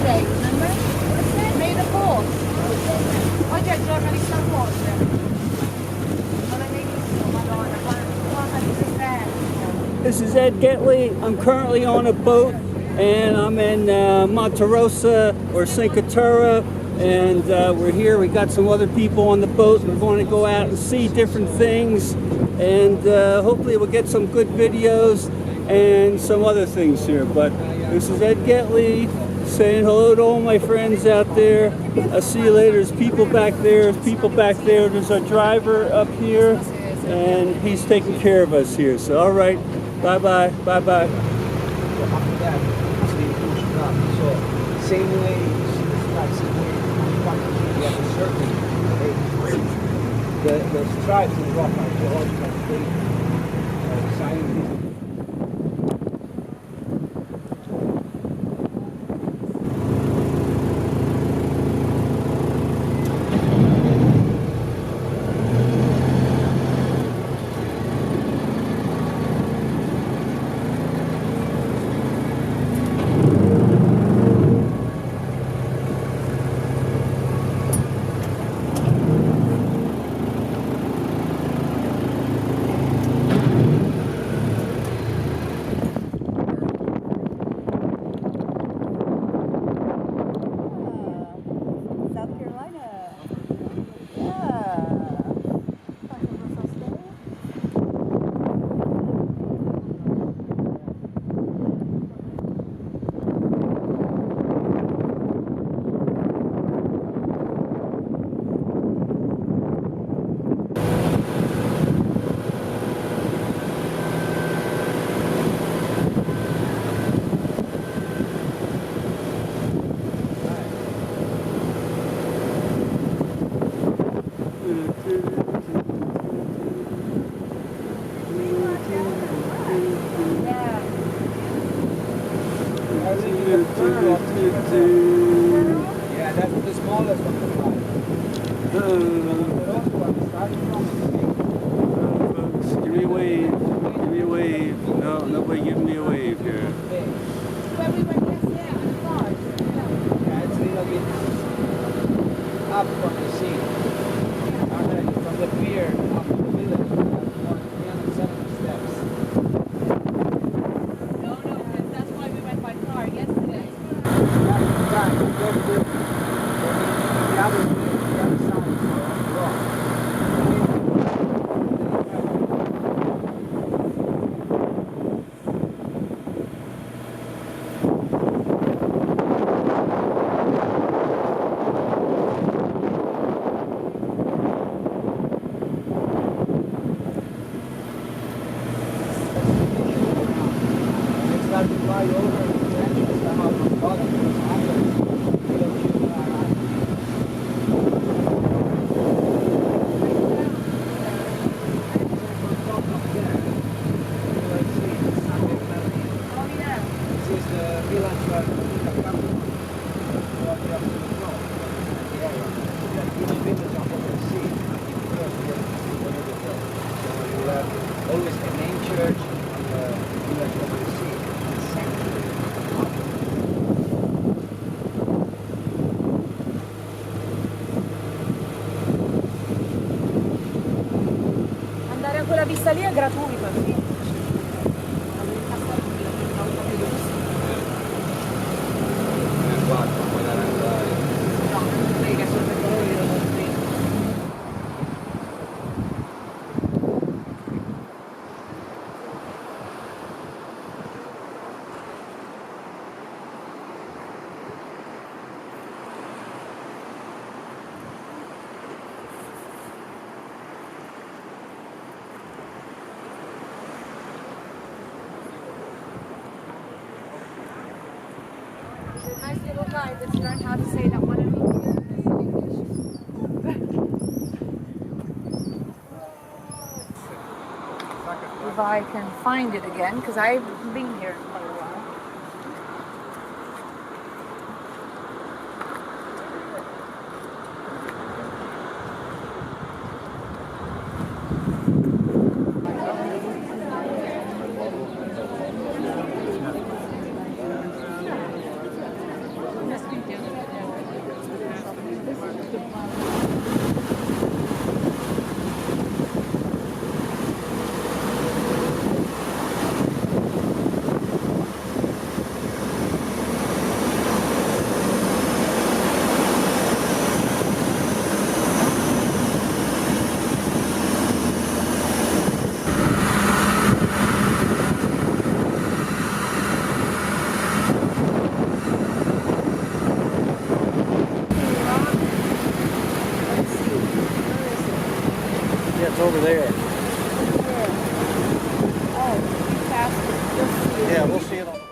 Sei, remember? May the 4th. Oggi è il giorno di Star Wars. Non è bellissimo, Madonna, cosa di stelle. This is Ed Getley. I'm currently on a boat and I'm in Monterosso or Cinque Terre, and we're here. We got some other people on the boat. We're going to go out and see different things, and hopefully we'll get some good videos and some other things here. But this is Ed Getley saying hello to all my friends out there. I'll see you later. There's people back there. There's people back there. There's our driver up here, and he's taking care of us here. So, all right. Bye-bye. Bye-bye. After that, it's being pushed up. So, same way you see the stripes, same way you have a circle, the stripes in rock are geological scientific. Yeah, that's the smallest of the five. Folks, give me a wave. Give me a wave. No, nobody giving me a wave here. Yeah, it's a little bit up from the sea. From the pier up to the village, more than 370 steps. No, that's why we went by car yesterday. Always the main church and the village of the sea. Andare a quella vista lì è gratuito, sì. Guarda, puoi andare. No, non frega, solo perché loro glielo danno preso. It's a nice little guy that's learned how to say that one in if I can find it again, because I've been here quite a while. there. Where? Oh, you passed it. You'll see it. Yeah, we'll see it on the